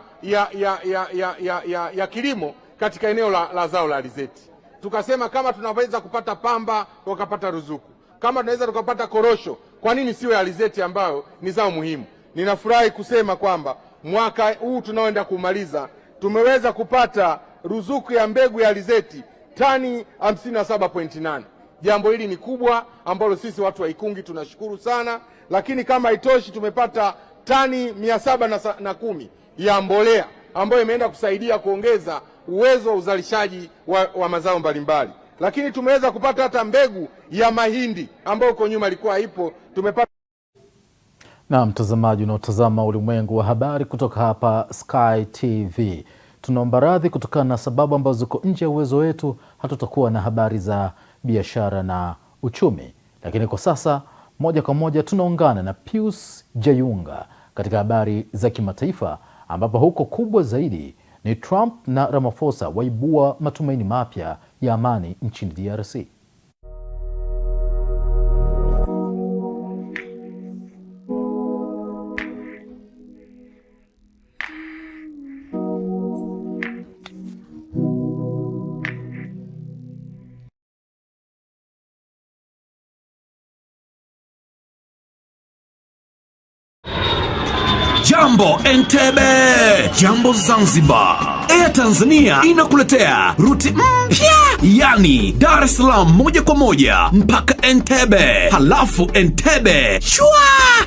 kilimo katika eneo la zao la alizeti. Tukasema kama tunaweza kupata pamba wakapata ruzuku, kama tunaweza tukapata korosho, kwa nini siwe alizeti ambayo ni zao muhimu? Ninafurahi kusema kwamba mwaka huu tunaoenda kumaliza tumeweza kupata ruzuku ya mbegu ya alizeti tani 57.8. Jambo hili ni kubwa ambalo sisi watu wa Ikungi tunashukuru sana, lakini kama haitoshi tumepata tani 710 ya mbolea ambayo imeenda kusaidia kuongeza uwezo wa uzalishaji wa mazao mbalimbali. Lakini tumeweza kupata hata mbegu ya mahindi ambayo kwa nyuma ilikuwa haipo, tumepata. Na mtazamaji unaotazama Ulimwengu wa Habari kutoka hapa Sky TV. Tunaomba radhi kutokana na sababu ambazo ziko nje ya uwezo wetu, hatutakuwa na habari za biashara na uchumi. Lakini kwa sasa moja kwa moja tunaungana na Pius Jayunga katika habari za kimataifa, ambapo huko kubwa zaidi ni Trump na Ramaphosa waibua matumaini mapya ya amani nchini DRC. Jambo Entebbe, jambo Zanzibar. Air Tanzania inakuletea ruti mpya, yani Dar es Salaam moja kwa moja mpaka Entebbe, halafu Entebbe shwa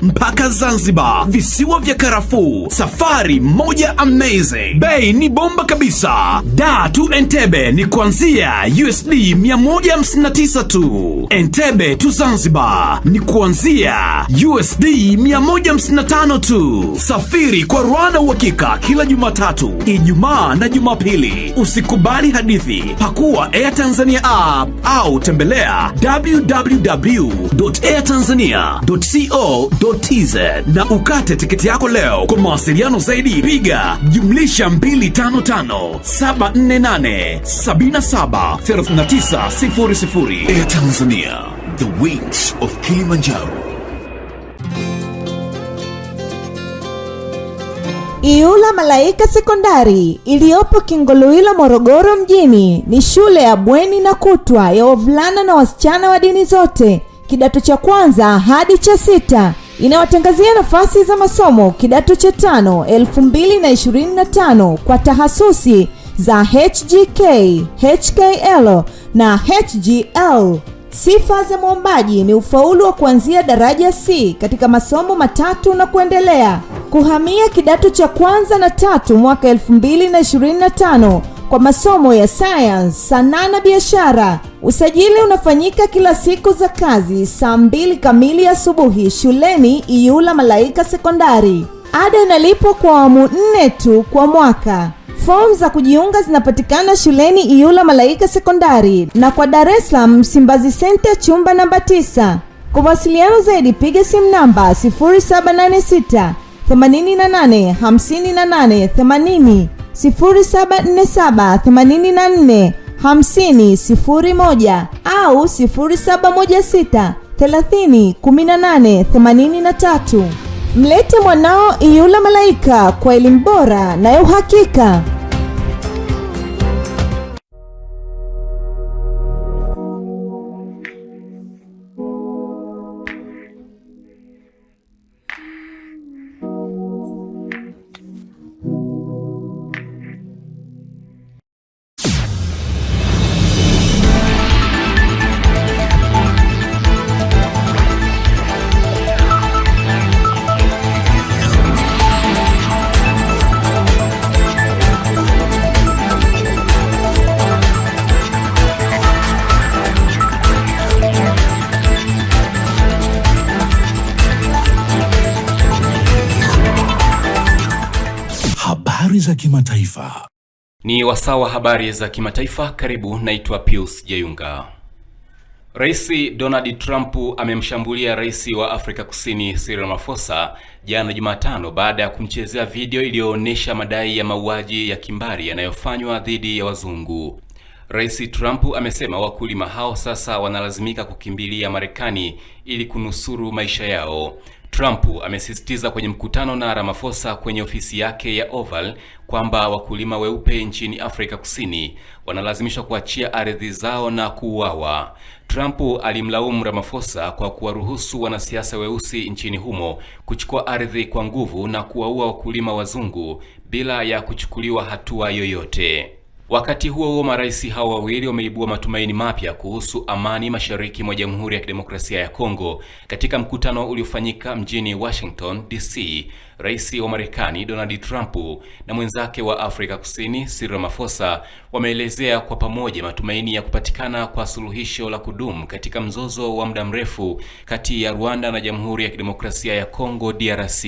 mpaka Zanzibar, visiwa vya karafuu. Safari moja amazing, bei ni bomba kabisa. Dar to Entebbe ni kuanzia USD 159 tu. Entebbe to Zanzibar ni kuanzia USD 155 tu. Safiri kwa Rwanda uhakika kila Jumatatu, Ijumaa na Jumapili. Usikubali hadithi. Pakua Air Tanzania app au tembelea www.airtanzania.co.tz na ukate tiketi yako leo. Kwa mawasiliano zaidi piga +255 748 77 3900. Air Tanzania, the wings of Kilimanjaro. Iyula Malaika Sekondari iliyopo Kingolwilo, Morogoro mjini ni shule ya bweni na kutwa ya wavulana na wasichana wa dini zote, kidato cha kwanza hadi cha 6. Inawatangazia nafasi za masomo kidato cha 5 2025 kwa tahasusi za HGK, HKL na HGL. Sifa za mwombaji ni ufaulu wa kuanzia daraja C katika masomo matatu na kuendelea. Kuhamia kidato cha kwanza na 3 mwaka 2025 kwa masomo ya science, sanaa na biashara. Usajili unafanyika kila siku za kazi saa 2 kamili asubuhi shuleni Iyula Malaika Sekondari. Ada inalipwa kwa awamu 4 tu kwa mwaka. Fomu za kujiunga zinapatikana shuleni Iyula Malaika Sekondari na kwa Dar es Salaam Msimbazi Center chumba namba 9. Kwa mawasiliano zaidi piga simu namba 0786 88 58 80, 0747 84 50 01 au 0716 30 18 83. Mlete mwanao Iyula Malaika kwa elimu bora na ya uhakika. Habari za kimataifa. Ni wasawa habari za kimataifa. Karibu, naitwa Pius Jayunga. Rais Donald Trump amemshambulia rais wa Afrika Kusini Cyril Ramaphosa jana Jumatano baada ya kumchezea video iliyoonyesha madai ya mauaji ya kimbari yanayofanywa dhidi ya wazungu. Rais Trump amesema wakulima hao sasa wanalazimika kukimbilia Marekani ili kunusuru maisha yao. Trump amesisitiza kwenye mkutano na Ramaphosa kwenye ofisi yake ya Oval kwamba wakulima weupe nchini Afrika Kusini wanalazimishwa kuachia ardhi zao na kuuawa. Trump alimlaumu Ramaphosa kwa kuwaruhusu wanasiasa weusi nchini humo kuchukua ardhi kwa nguvu na kuwaua wakulima wazungu bila ya kuchukuliwa hatua yoyote. Wakati huo huo, marais hao wawili wameibua matumaini mapya kuhusu amani mashariki mwa Jamhuri ya Kidemokrasia ya Kongo. Katika mkutano uliofanyika mjini Washington DC, Rais wa Marekani Donald Trump na mwenzake wa Afrika Kusini Cyril Ramaphosa wameelezea kwa pamoja matumaini ya kupatikana kwa suluhisho la kudumu katika mzozo wa muda mrefu kati ya Rwanda na Jamhuri ya Kidemokrasia ya Kongo DRC.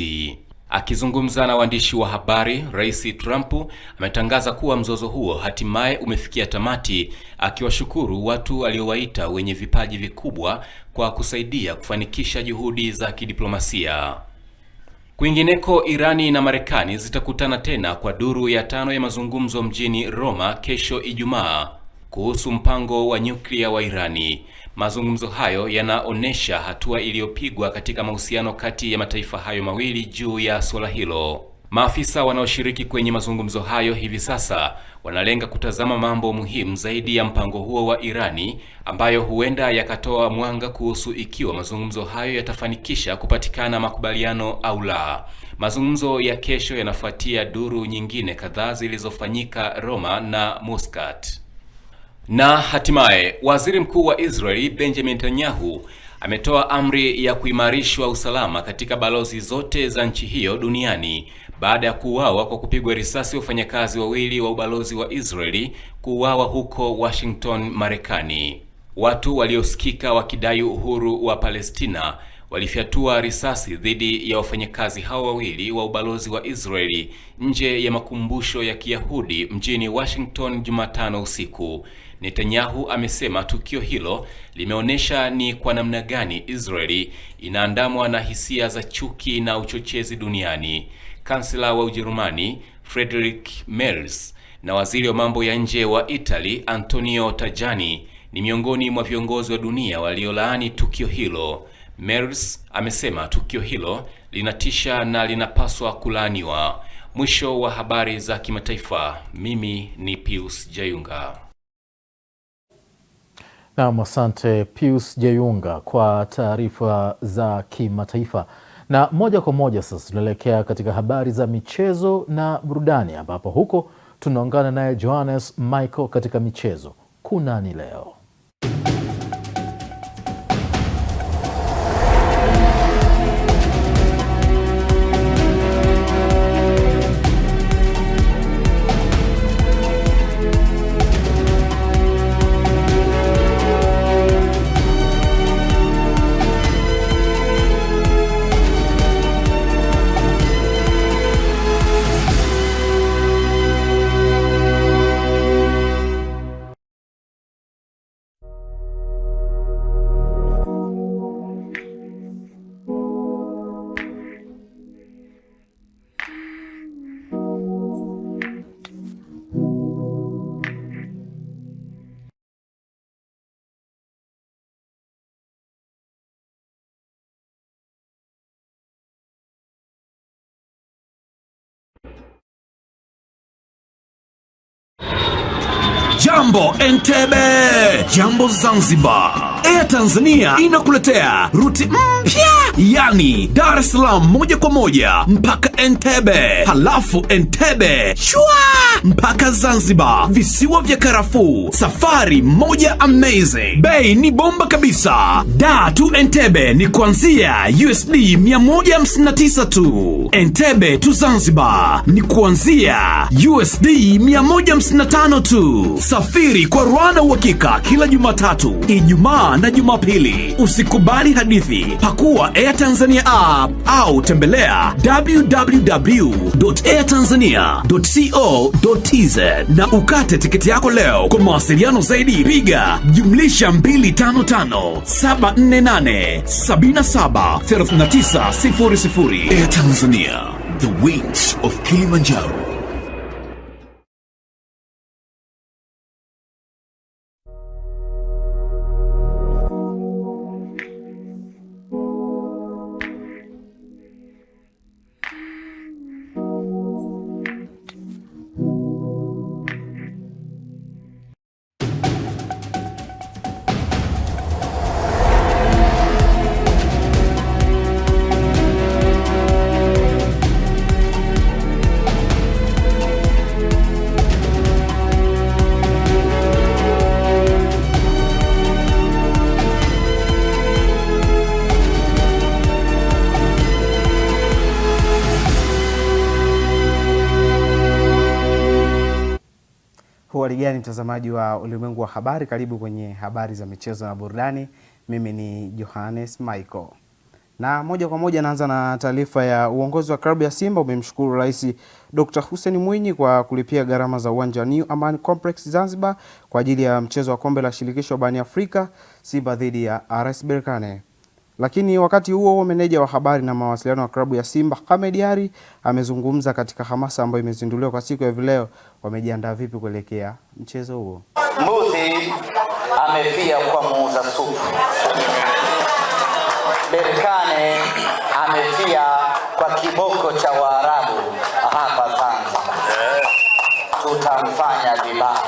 Akizungumza na waandishi wa habari, Rais Trump ametangaza kuwa mzozo huo hatimaye umefikia tamati, akiwashukuru watu aliowaita wenye vipaji vikubwa kwa kusaidia kufanikisha juhudi za kidiplomasia. Kwingineko, Irani na Marekani zitakutana tena kwa duru ya 5 ya mazungumzo mjini Roma kesho Ijumaa kuhusu mpango wa nyuklia wa Irani. Mazungumzo hayo yanaonesha hatua iliyopigwa katika mahusiano kati ya mataifa hayo mawili juu ya swala hilo. Maafisa wanaoshiriki kwenye mazungumzo hayo hivi sasa wanalenga kutazama mambo muhimu zaidi ya mpango huo wa Irani, ambayo huenda yakatoa mwanga kuhusu ikiwa mazungumzo hayo yatafanikisha kupatikana makubaliano au la. Mazungumzo ya kesho yanafuatia duru nyingine kadhaa zilizofanyika Roma na Muscat. Na hatimaye, Waziri Mkuu wa Israeli Benjamin Netanyahu ametoa amri ya kuimarishwa usalama katika balozi zote za nchi hiyo duniani baada ya kuuawa kwa kupigwa risasi wafanyakazi wawili wa ubalozi wa Israeli kuuawa huko Washington, Marekani. Watu waliosikika wakidai uhuru wa Palestina walifyatua risasi dhidi ya wafanyakazi hao wawili wa ubalozi wa Israeli nje ya makumbusho ya Kiyahudi mjini Washington Jumatano usiku. Netanyahu amesema tukio hilo limeonyesha ni kwa namna gani Israeli inaandamwa na hisia za chuki na uchochezi duniani. Kansela wa Ujerumani Friedrich Merz na waziri wa mambo ya nje wa Italy Antonio Tajani ni miongoni mwa viongozi wa dunia waliolaani tukio hilo. Merz amesema tukio hilo linatisha na linapaswa kulaaniwa. Mwisho wa habari za kimataifa. Mimi ni Pius Jayunga. Naam, asante Pius Jayunga kwa taarifa za kimataifa. Na moja kwa moja sasa tunaelekea katika habari za michezo na burudani, ambapo huko tunaungana naye Johannes Michael katika michezo. Kunani leo? Jambo Entebbe, jambo Zanzibar. Air Tanzania inakuletea ruti mpya, yani Dar es Salaam moja kwa moja mpaka Entebbe, halafu Entebbe shwa mpaka Zanzibar, visiwa vya karafuu. Safari moja amazing, bei ni bomba kabisa. Dar to Entebbe ni kuanzia USD 159 tu. Entebbe to Zanzibar ni kuanzia USD 155 tu. Safiri kwa Rwanda uhakika kila Jumatatu, Ijumaa na Jumapili. Usikubali hadithi. Pakua Air Tanzania app au tembelea www.airtanzania.co.tz na ukate tiketi yako leo. Kwa mawasiliano zaidi piga +255 748 77 3900. Air Tanzania, the wings of Kilimanjaro. Huwali gani mtazamaji wa Ulimwengu wa Habari, karibu kwenye habari za michezo na burudani. Mimi ni Johannes Michael. Na moja kwa moja naanza na taarifa ya uongozi wa klabu ya Simba umemshukuru Rais Dr. Hussein Mwinyi kwa kulipia gharama za uwanja New Amaan Complex Zanzibar kwa ajili ya mchezo wa kombe la shirikisho barani Afrika, Simba dhidi ya RS Berkane. Lakini wakati huo meneja wa habari na mawasiliano wa klabu ya Simba Ahmed Ally amezungumza katika hamasa ambayo imezinduliwa kwa siku ya leo. Wamejiandaa vipi kuelekea mchezo huo? Mbuzi amefia kwa muuza supu. Berkane amefia kwa kiboko cha Waarabu hapa Zanzibar. Tutamfanya vibaya.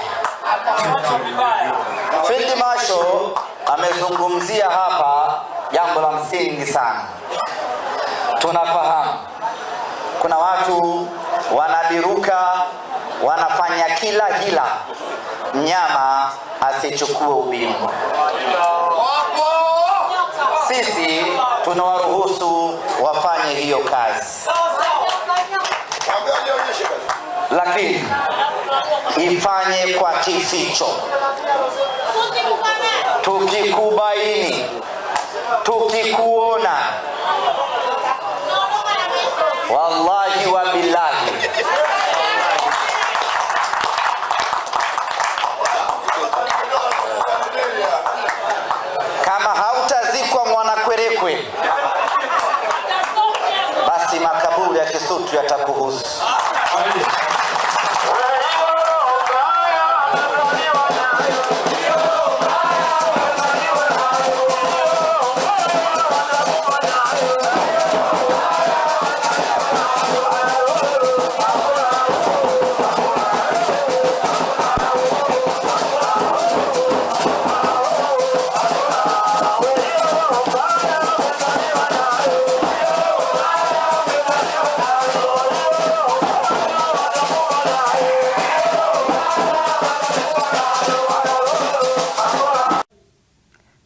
Field Marshal amezungumzia hapa jambo la msingi sana. Tunafahamu kuna watu wanabiruka, wanafanya kila hila mnyama asichukue ubingwa. Sisi tunawaruhusu wafanye hiyo kazi, lakini ifanye kwa kificho. Tukikubaini, tukikuona, wallahi wa billahi, kama hautazikwa Mwanakwerekwe, basi makaburi ya Kisutu yatakuhusu.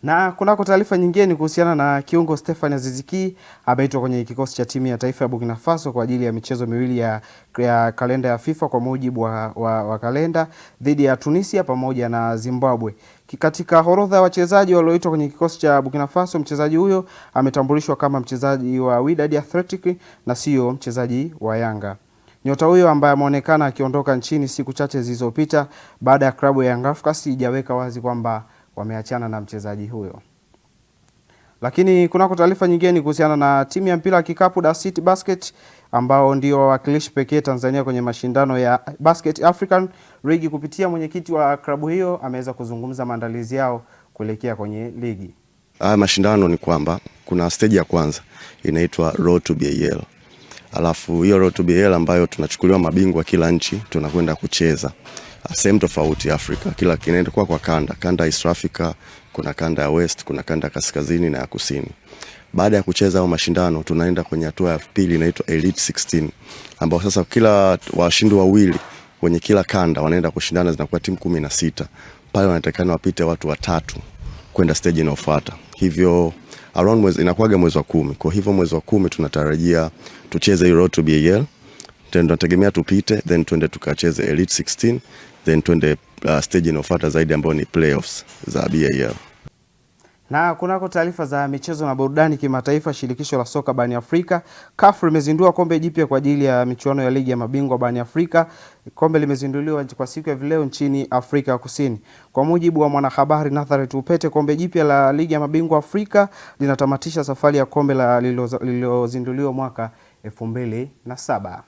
Na kunako taarifa nyingine kuhusiana na kiungo Stefan Aziz Ki ameitwa kwenye kikosi cha timu ya taifa ya Burkina Faso kwa ajili ya michezo miwili ya kalenda ya FIFA kwa mujibu wa kalenda dhidi ya Tunisia pamoja na Zimbabwe. Katika orodha ya wachezaji walioitwa kwenye kikosi cha Burkina Faso, mchezaji huyo ametambulishwa kama mchezaji wa Wydad Athletic na sio mchezaji wa Yanga. Nyota huyo ambaye ameonekana akiondoka nchini siku chache zilizopita baada ya klabu ya Young Africans ijaweka wazi kwamba wameachana na mchezaji huyo. Lakini kunako taarifa nyingine kuhusiana na timu ya mpira wa kikapu Dar City Basket ambao ndio wawakilishi pekee Tanzania kwenye mashindano ya Basket African League. Kupitia mwenyekiti wa klabu hiyo ameweza kuzungumza maandalizi yao kuelekea kwenye ligi. Mashindano ni kwamba kuna stage ya kwanza inaitwa Road to BAL. Alafu hiyo Road to BAL ambayo tunachukuliwa mabingwa kila nchi tunakwenda kucheza sehemu tofauti Afrika. Kila kinaenda kwa kanda East Africa, kuna kanda ya West, kuna kanda kaskazini na ya kusini. Baada ya kucheza hao mashindano tunaenda kwenye hatua ya pili inaitwa Elite 16 ambao sasa kila washindi wawili kwenye kila kanda wanaenda kushindana, zinakuwa timu 16. Pale wanatakana wapite watu watatu kwenda stage inayofuata. Hivyo around inakuwaga mwezi wa 10. Kwa hivyo mwezi wa 10 tunatarajia tucheze hiyo Road to BAL. Tunategemea tupite, then tuende tukacheze Elite 16, then tuende stage inayofuata zaidi ambayo ni playoffs za BAL. Na kunako taarifa za michezo na burudani kimataifa, shirikisho la soka barani Afrika CAF limezindua kombe jipya kwa ajili ya michuano ya ligi ya mabingwa barani Afrika. Kombe limezinduliwa kwa siku ya leo nchini Afrika Kusini. Kwa mujibu wa mwanahabari Natharet Upete, kombe jipya la ligi ya mabingwa Afrika linatamatisha safari ya kombe lililozinduliwa mwaka 2007.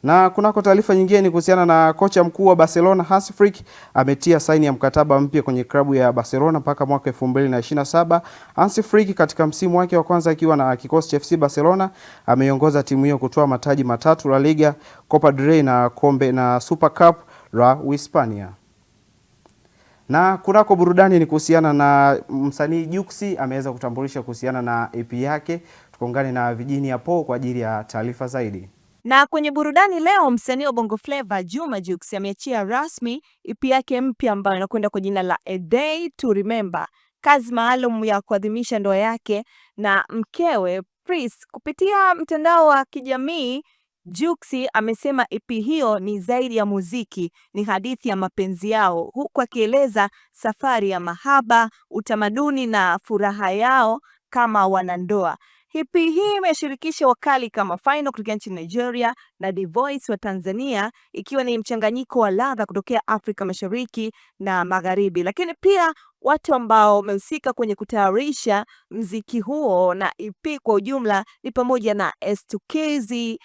Na kunako taarifa nyingine ni kuhusiana na kocha mkuu wa Barcelona Hans Flick ametia saini ya mkataba mpya kwenye klabu ya Barcelona mpaka mwaka 2027. Hans Flick katika msimu wake wa kwanza akiwa na kikosi cha FC Barcelona ameiongoza timu hiyo kutoa mataji matatu La Liga, Copa del Rey na kombe na Super Cup la Uhispania. Na kunako burudani ni kuhusiana na msanii Juksi ameweza kutambulisha kuhusiana na EP yake. Tukaungane na Vijini hapo kwa ajili ya taarifa zaidi. Na kwenye burudani leo, msanii wa Bongo Flava Juma Jux ameachia rasmi EP yake mpya ambayo inakwenda kwa jina la A Day to Remember, kazi maalum ya kuadhimisha ndoa yake na mkewe Pris. Kupitia mtandao wa kijamii, Jux amesema EP hiyo ni zaidi ya muziki, ni hadithi ya mapenzi yao, huku akieleza safari ya mahaba, utamaduni na furaha yao kama wanandoa. EP hii imeshirikisha wakali kama Final kutoka nchini Nigeria na The Voice wa Tanzania, ikiwa ni mchanganyiko wa ladha kutokea Afrika Mashariki na Magharibi. Lakini pia watu ambao wamehusika kwenye kutayarisha mziki huo na EP kwa ujumla ni pamoja na S2Kz,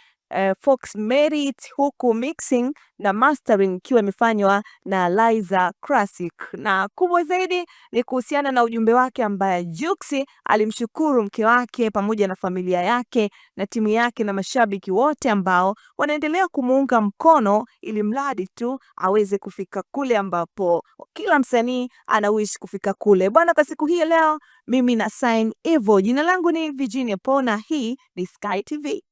Fox Merit, huku mixing na mastering ikiwa imefanywa na Liza Classic. Na kubwa zaidi ni kuhusiana na ujumbe wake ambaye Jux alimshukuru mke wake pamoja na familia yake na timu yake na mashabiki wote ambao wanaendelea kumuunga mkono ili mradi tu aweze kufika kule ambapo kila msanii anawish kufika kule. Bwana, kwa siku hii leo mimi na sign hivyo. Jina langu ni Virginia Pona, hii ni Sky TV.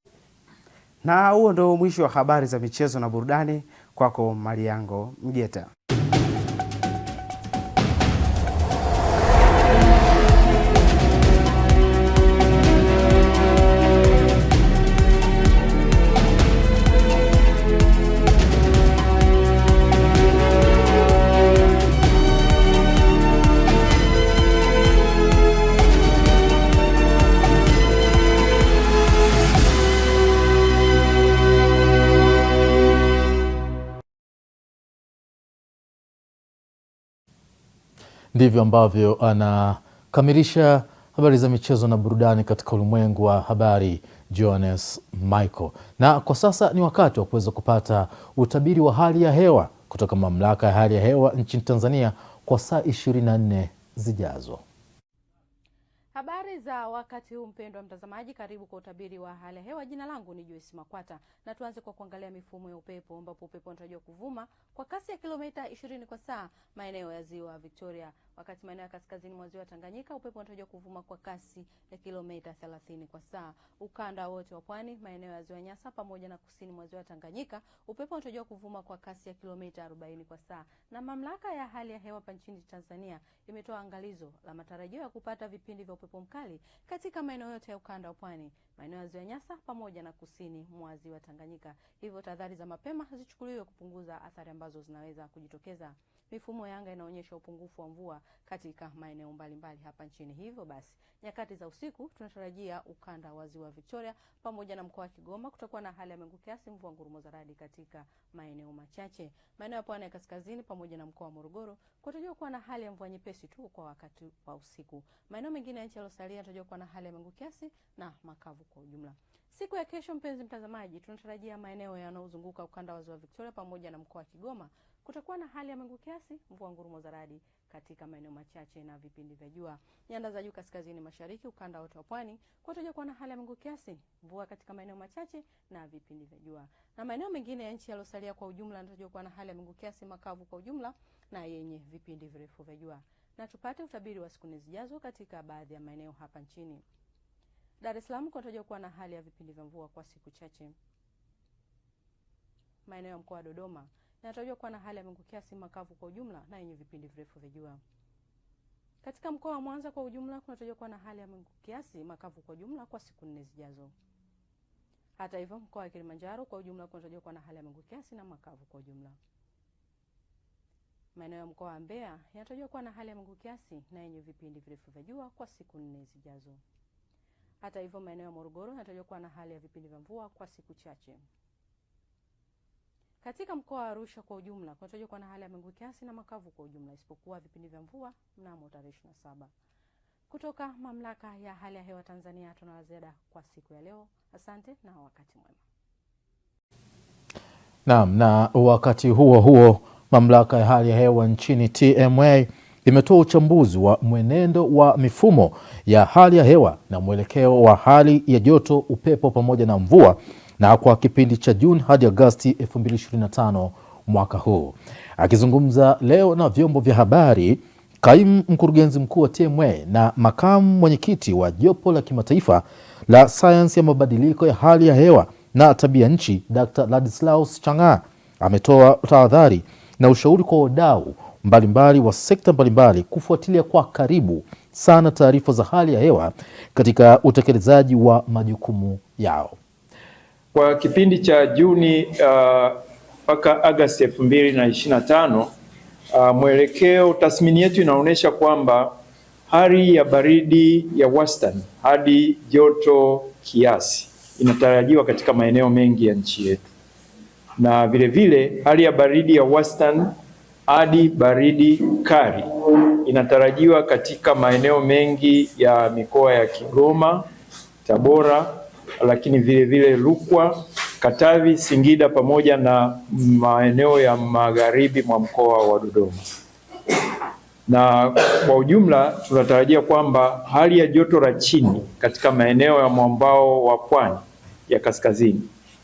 Na huo ndio mwisho wa habari za michezo na burudani. Kwako Mariango Mgeta. Ndivyo ambavyo anakamilisha habari za michezo na burudani katika ulimwengu wa habari Johannes Michael. Na kwa sasa ni wakati wa kuweza kupata utabiri wa hali ya hewa kutoka mamlaka ya hali ya hewa nchini Tanzania kwa saa 24 zijazo. Habari za wakati huu mpendwa mtazamaji, karibu kwa utabiri wa hali ya hewa. Jina langu ni Joyce Makwata na tuanze kwa kuangalia mifumo ya upepo, ambapo upepo unatarajiwa kuvuma kwa kasi ya kilomita 20 kwa saa maeneo ya Ziwa Victoria. wakati maeneo ya kaskazini mwa ziwa Tanganyika upepo unatarajiwa kuvuma kwa kasi ya kilomita 30 kwa saa. Ukanda wote wa pwani, maeneo ya ziwa Nyasa pamoja na kusini mwa ziwa Tanganyika upepo unatarajiwa kuvuma kwa kasi ya kilomita 40 kwa saa. Na mamlaka ya hali ya hewa hapa nchini Tanzania imetoa angalizo la matarajio ya kupata vipindi vya upepo mkali katika maeneo yote ya ukanda wa pwani, maeneo ya ziwa Nyasa pamoja na kusini mwa ziwa Tanganyika. Hivyo tahadhari za mapema zichukuliwe kupunguza athari ambazo zinaweza kujitokeza. Mifumo ya anga inaonyesha upungufu wa mvua katika maeneo mbalimbali hapa nchini. Hivyo basi, nyakati za usiku tunatarajia ukanda wa ziwa Victoria pamoja na mkoa wa Kigoma kutakuwa na hali ya mawingu kiasi, mvua ngurumo za radi katika maeneo machache. Maeneo ya pwani ya kaskazini pamoja na mkoa wa Morogoro kutarajiwa kuwa na hali ya mvua nyepesi tu kwa wakati wa usiku. Maeneo mengine ya nchi yaliyosalia yanatarajiwa kuwa na hali ya mawingu kiasi na makavu kwa ujumla. Siku ya kesho, mpenzi mtazamaji, tunatarajia maeneo yanayozunguka ukanda wa ziwa Victoria pamoja na mkoa wa Kigoma kutakuwa na hali ya mawingu kiasi, mvua ngurumo za radi katika maeneo machache na vipindi vya jua. Nyanda za juu kaskazini mashariki, ukanda wote wa pwani kutarajiwa kuwa na hali ya mawingu kiasi, mvua katika maeneo machache na vipindi vya jua. Na maeneo mengine ya nchi yaliyosalia kwa ujumla yanatarajiwa kuwa na hali ya mawingu kiasi, makavu kwa ujumla na yenye vipindi virefu vya jua. Na tupate utabiri wa siku zijazo katika baadhi ya maeneo hapa nchini. Dar es Salaam kunatarajiwa kuwa na hali ya vipindi vya mvua kwa siku chache. Maeneo ya mkoa wa Dodoma yanatarajiwa kuwa na hali ya mawingu kiasi, makavu kwa ujumla na yenye vipindi virefu vya jua. Katika mkoa wa Mwanza kwa ujumla kunatarajiwa kuwa na hali ya mawingu kiasi, makavu kwa ujumla kwa siku 4 zijazo. Hata hivyo, mkoa wa Kilimanjaro kwa ujumla kunatarajiwa kuwa na hali ya mawingu kiasi na makavu kwa ujumla. Maeneo ya mkoa wa Mbeya yanatarajiwa kuwa na hali ya mawingu kiasi na yenye vipindi virefu vya jua kwa siku 4 zijazo. Hata hivyo, maeneo ya Morogoro yanatarajiwa kuwa na hali ya vipindi vya mvua kwa siku chache. Katika mkoa wa Arusha kwa ujumla kunatarajiwa kuwa na hali ya mawingu kiasi na makavu kwa ujumla isipokuwa vipindi vya mvua mnamo tarehe 27. Kutoka mamlaka ya hali ya hewa Tanzania tuna ziada kwa siku ya leo. Asante na wakati mwema. Naam, na wakati huo huo mamlaka ya hali ya hewa nchini TMA imetoa uchambuzi wa mwenendo wa mifumo ya hali ya hewa na mwelekeo wa hali ya joto, upepo pamoja na mvua na kwa kipindi cha Juni hadi Agosti 2025 mwaka huu. Akizungumza leo na vyombo vya habari, kaimu mkurugenzi mkuu wa TMA na makamu mwenyekiti wa jopo la kimataifa la sayansi ya mabadiliko ya hali ya hewa na tabia nchi, Dr. Ladislaus Chang'a ametoa tahadhari na ushauri kwa wadau mbalimbali wa sekta mbalimbali kufuatilia kwa karibu sana taarifa za hali ya hewa katika utekelezaji wa majukumu yao. Kwa kipindi cha Juni mpaka Agosti 2025, mwelekeo tathmini yetu inaonyesha kwamba hali ya baridi ya wastani hadi joto kiasi inatarajiwa katika maeneo mengi ya nchi yetu, na vile vile hali ya baridi ya wastani hadi baridi kali inatarajiwa katika maeneo mengi ya mikoa ya Kigoma, Tabora, lakini vile vile Rukwa, Katavi, Singida pamoja na maeneo ya magharibi mwa mkoa wa Dodoma. Na kwa ujumla tunatarajia kwamba hali ya joto la chini katika maeneo ya mwambao wa pwani ya kaskazini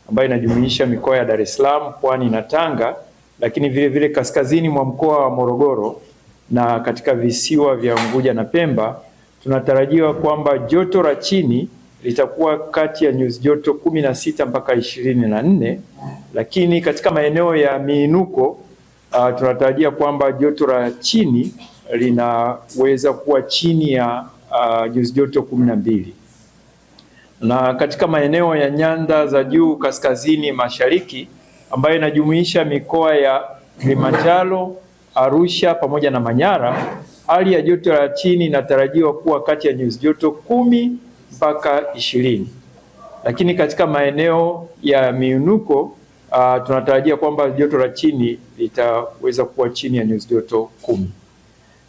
ambayo inajumuisha mikoa ya Dar es Salaam, Pwani na Tanga, lakini vile vile kaskazini mwa mkoa wa Morogoro na katika visiwa vya Unguja na Pemba, tunatarajiwa kwamba joto la chini litakuwa kati ya nyuzi joto 16 mpaka 24, lakini katika maeneo ya miinuko tunatarajia kwamba joto la chini linaweza kuwa chini ya nyuzi joto 12. Na katika maeneo ya nyanda za juu kaskazini mashariki ambayo inajumuisha mikoa ya Kilimanjaro, Arusha pamoja na Manyara, hali ya joto la chini inatarajiwa kuwa kati ya nyuzi joto 10 mpaka 20. Lakini katika maeneo ya miinuko tunatarajia kwamba joto la chini litaweza kuwa chini ya nyuzi joto 10.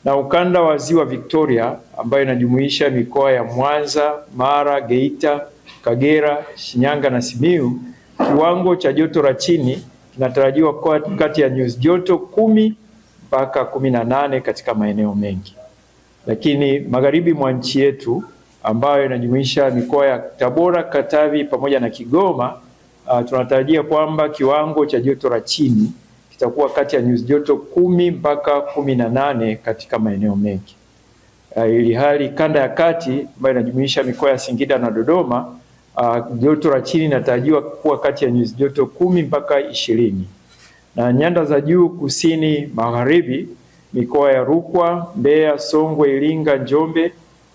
Na ukanda wa ziwa Victoria ambayo inajumuisha mikoa ya Mwanza, Mara, Geita, Kagera, Shinyanga na Simiyu, kiwango cha joto la chini kinatarajiwa kuwa kati ya nyuzi joto 10 mpaka 18 katika maeneo mengi. Lakini magharibi mwa nchi yetu ambayo inajumuisha mikoa ya Tabora, Katavi pamoja na Kigoma, tunatarajia kwamba kiwango cha joto la chini zitakuwa kati ya nyuzi joto 10 mpaka 18 katika maeneo mengi. Ili hali kanda ya kati ambayo inajumuisha mikoa ya Singida na Dodoma, joto la chini linatarajiwa kuwa kati ya nyuzi joto 10 mpaka 20. Na nyanda za juu kusini magharibi, mikoa ya Rukwa, Mbeya, Songwe, Iringa, Njombe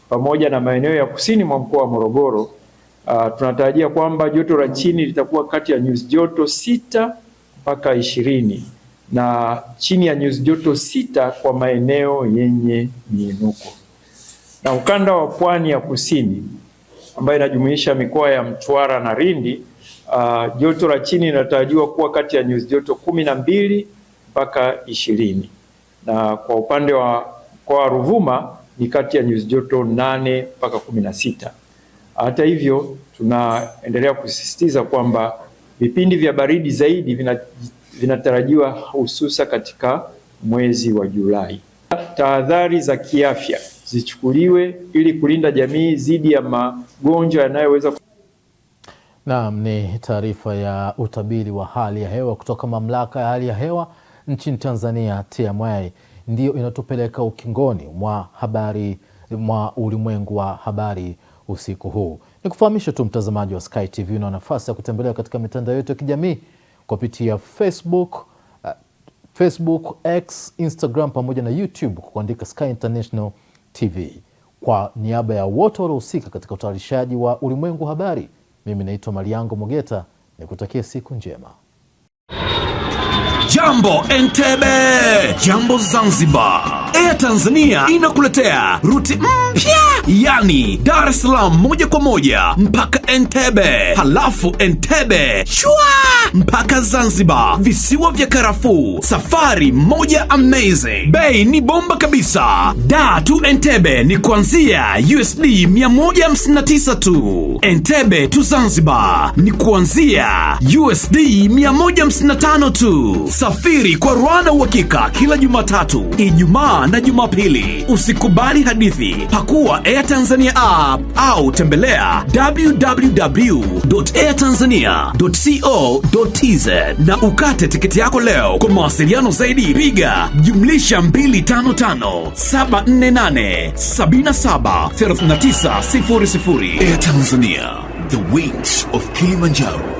pamoja na maeneo ya kusini mwa mkoa wa Morogoro, tunatarajia kwamba joto la chini litakuwa kati ya nyuzi joto 6 mpaka 20 na chini ya nyuzi joto 6 kwa maeneo yenye miinuko. Na ukanda wa pwani ya kusini ambayo inajumuisha mikoa ya Mtwara na Lindi, joto la chini linatarajiwa kuwa kati ya nyuzi joto 12 mpaka 20. Na kwa upande wa mkoa wa Ruvuma ni kati ya nyuzi joto 8 mpaka 16. Hata hivyo, tunaendelea kusisitiza kwamba vipindi vya baridi zaidi vinatarajiwa hususa katika mwezi wa Julai. Tahadhari za kiafya zichukuliwe ili kulinda jamii dhidi ya magonjwa yanayoweza. Naam, ni taarifa ya utabiri wa hali ya hewa kutoka Mamlaka ya Hali ya Hewa nchini Tanzania, TMA, ndiyo inatupeleka ukingoni mwa habari mwa ulimwengu wa habari usiku huu. Nikufahamisha tu mtazamaji wa Sky TV, una nafasi ya kutembelea katika mitandao yetu ya kijamii kupitia Facebook, X, Instagram pamoja na YouTube kwa kuandika Sky International TV. Kwa niaba ya wote waliohusika katika utayarishaji wa ulimwengu habari, mimi naitwa Maliango Mogeta, nikutakia siku njema. Jambo Entebbe, jambo Zanzibar. Air Tanzania inakuletea ruti mpya, yani Dar es Salaam moja kwa moja mpaka Entebbe, halafu Entebbe shwa mpaka Zanzibar, visiwa vya karafuu. Safari moja amazing, bei ni bomba kabisa. Dar to Entebbe ni kuanzia USD 159 tu. Entebbe to Zanzibar ni kuanzia USD 155 tu. Safiri kwa Rwanda uhakika kila Jumatatu, Ijumaa na Jumapili. Usikubali hadithi. Pakua Air Tanzania app au tembelea www.airtanzania.co.tz na ukate tiketi yako leo. Kwa mawasiliano zaidi piga +255 748 77 3900. Air Tanzania, the wings of Kilimanjaro.